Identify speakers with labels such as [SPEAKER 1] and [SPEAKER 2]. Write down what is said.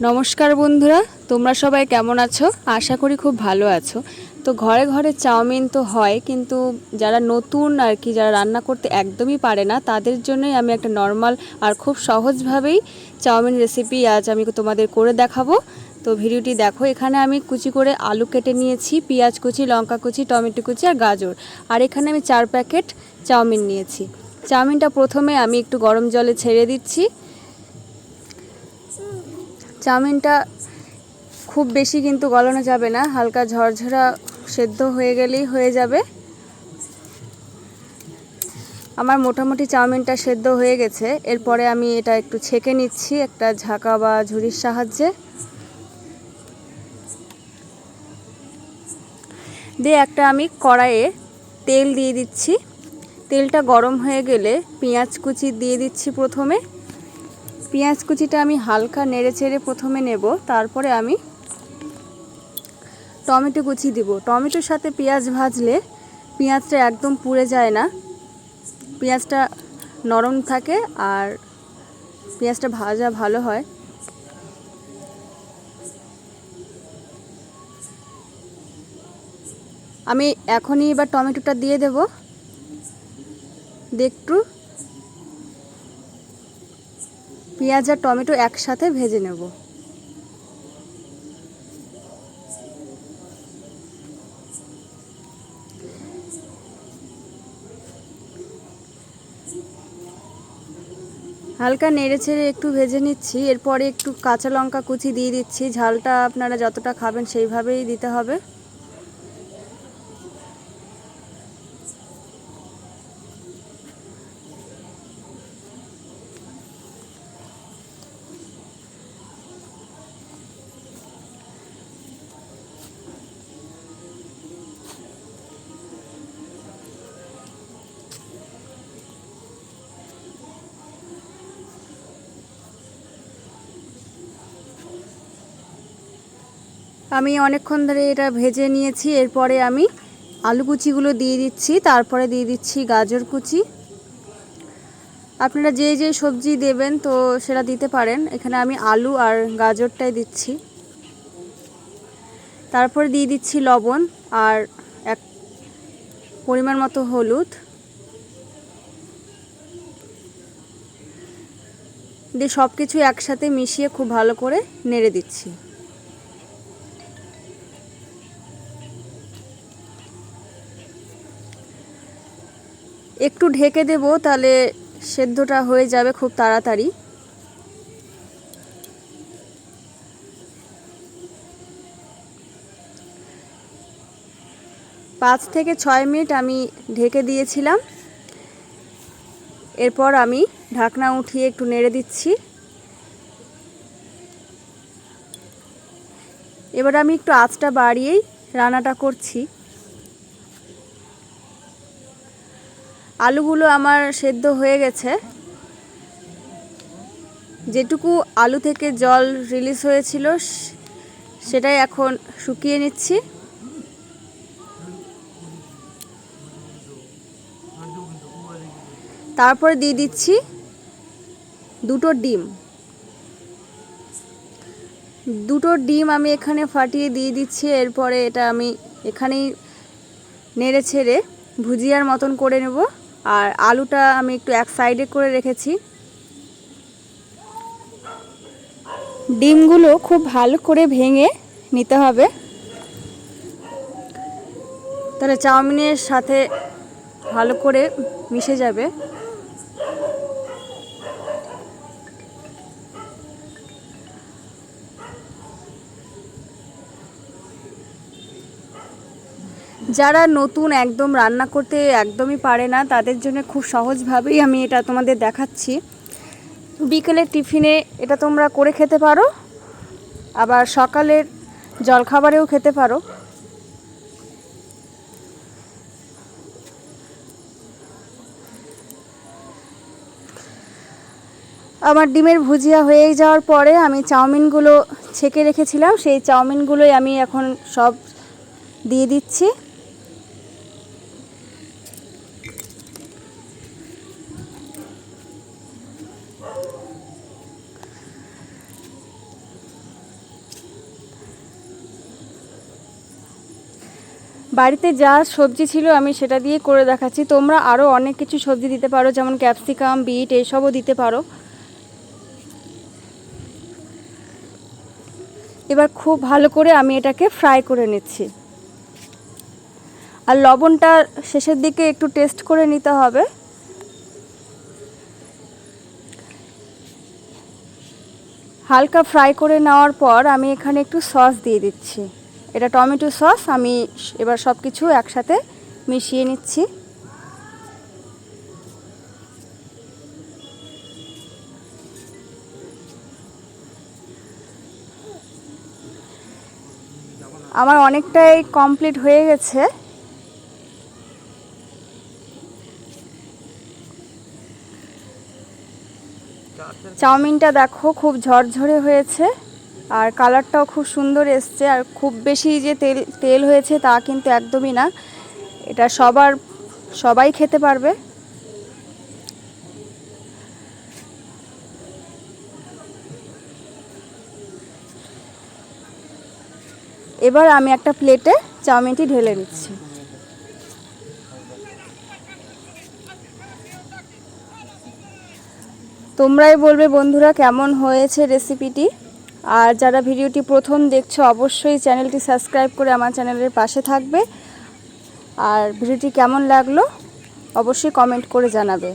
[SPEAKER 1] নমস্কার বন্ধুরা, তোমরা সবাই কেমন আছো? আশা করি খুব ভালো আছো। তো ঘরে ঘরে চাউমিন তো হয়, কিন্তু যারা নতুন আর কি, যারা রান্না করতে একদমই পারে না, তাদের জন্যই আমি একটা নর্মাল আর খুব সহজভাবেই চাউমিন রেসিপি আজ আমি তোমাদের করে দেখাবো। তো ভিডিওটি দেখো। এখানে আমি কুচি করে আলু কেটে নিয়েছি, পেঁয়াজ কুচি, লঙ্কা কুচি, টমেটো কুচি আর গাজর। আর এখানে আমি 4 প্যাকেট চাউমিন নিয়েছি। চাউমিনটা প্রথমে আমি একটু গরম জলে ছেড়ে দিচ্ছি। চাউমিনটা খুব বেশি কিন্তু গলানো যাবে না, হালকা ঝরঝরা সেদ্ধ হয়ে গেলেই হয়ে যাবে। আমার মোটামুটি চাউমিনটা সেদ্ধ হয়ে গেছে। এরপরে আমি এটা একটু ছেঁকে নিচ্ছি একটা ঝাঁকা বা ঝুড়ির সাহায্যে। দিয়ে একটা আমি কড়াইয়ে তেল দিয়ে দিচ্ছি। তেলটা গরম হয়ে গেলে পেঁয়াজ কুচি দিয়ে দিচ্ছি প্রথমে। পেঁয়াজ কুচিটা আমি হালকা নেড়ে চেড়ে প্রথমে নেব, তারপরে আমি টমেটো কুচি দিব। টমেটোর সাথে পেঁয়াজ ভাজলে পেঁয়াজটা একদম পুড়ে যায় না, পেঁয়াজটা নরম থাকে আর পেঁয়াজটা ভাজা ভালো হয়। আমি এখনই এবার টমেটোটা দিয়ে দেব। একটু পেঁয়াজ আর টমেটো একসাথে ভেজে নেব। হালকা নেড়ে ছেড়ে একটু ভেজে নিচ্ছি। এরপরে একটু কাঁচা লঙ্কা কুচি দিয়ে দিচ্ছি। ঝালটা আপনারা যতটা খাবেন সেইভাবেই দিতে হবে। আমি অনেকক্ষণ ধরে এটা ভেজে নিয়েছি। এরপরে আমি আলু কুচিগুলো দিয়ে দিচ্ছি, তারপরে দিয়ে দিচ্ছি গাজর কুচি। আপনারা যে যে সবজি দেবেন তো সেটা দিতে পারেন। এখানে আমি আলু আর গাজরটাই দিচ্ছি। তারপরে দিয়ে দিচ্ছি লবণ আর এক পরিমাণ মতো হলুদ দিয়ে সব কিছু একসাথে মিশিয়ে খুব ভালো করে নেড়ে দিচ্ছি। একটু ঢেকে দেব, তাহলে সেদ্ধটা হয়ে যাবে খুব তাড়াতাড়ি। পাঁচ থেকে 6 মিনিট আমি ঢেকে দিয়েছিলাম। এরপর আমি ঢাকনা উঠিয়ে একটু নেড়ে দিচ্ছি। এবার আমি একটু আঁচটা বাড়িয়েই রান্নাটা করছি। আলুগুলো আমার সেদ্ধ হয়ে গেছে। যেটুকু আলু থেকে জল রিলিজ হয়েছিল সেটাই এখন শুকিয়ে নিচ্ছি। তারপরে দিয়ে দিচ্ছি দুটো ডিম আমি এখানে ফাটিয়ে দিয়ে দিচ্ছি। এরপরে এটা আমি এখানেই নেড়ে ছেড়ে ভুজিয়ার মতন করে নেব। আর আলুটা আমি একটু এক সাইডে করে রেখেছি। ডিমগুলো খুব ভালো করে ভেঙে নিতে হবে, তাহলে চাউমিনের সাথে ভালো করে মিশে যাবে। যারা নতুন একদম রান্না করতে একদমই পারে না, তাদের জন্য খুব সহজভাবেই আমি এটা তোমাদের দেখাচ্ছি। বিকেলের টিফিনে এটা তোমরা করে খেতে পারো, আবার সকালের জলখাবারেও খেতে পারো। আমার ডিমের ভুজিয়া হয়ে যাওয়ার পরে আমি চাউমিনগুলো ছেঁকে রেখেছিলাম, সেই চাউমিনগুলোই আমি এখন সব দিয়ে দিচ্ছি। বাড়িতে যা সবজি ছিল আমি সেটা দিয়ে করে দেখাচ্ছি। তোমরা আরও অনেক কিছু সবজি দিতে পারো, যেমন ক্যাপসিকাম, বিট এইসবও দিতে পারো। এবার খুব ভালো করে আমি এটাকে ফ্রাই করে নিচ্ছি। আর লবণটা শেষের দিকে একটু টেস্ট করে নিতে হবে। হালকা ফ্রাই করে নেওয়ার পর আমি এখানে একটু সস দিয়ে দিচ্ছি। এটা টমেটো সস। আমি এবার সব কিছু একসাথে মিশিয়ে নিচ্ছি। আমার অনেকটাই কমপ্লিট হয়ে গেছে। চাউমিনটা দেখো খুব ঝরঝরে হয়েছে আর কালারটাও খুব সুন্দর এসছে। আর খুব বেশি যে তেল হয়েছে তা কিন্তু একদমই না। এটা সবাই খেতে পারবে। এবার আমি একটা প্লেটে চাউমিনটি ঢেলে নিচ্ছি। তোমরাই বলবে বন্ধুরা কেমন হয়েছে রেসিপিটি। আর যারা ভিডিওটি প্রথম দেখছো অবশ্যই চ্যানেলটি সাবস্ক্রাইব করে আমার চ্যানেলের পাশে থাকবে। আর ভিডিওটি কেমন লাগলো অবশ্যই কমেন্ট করে জানাবে।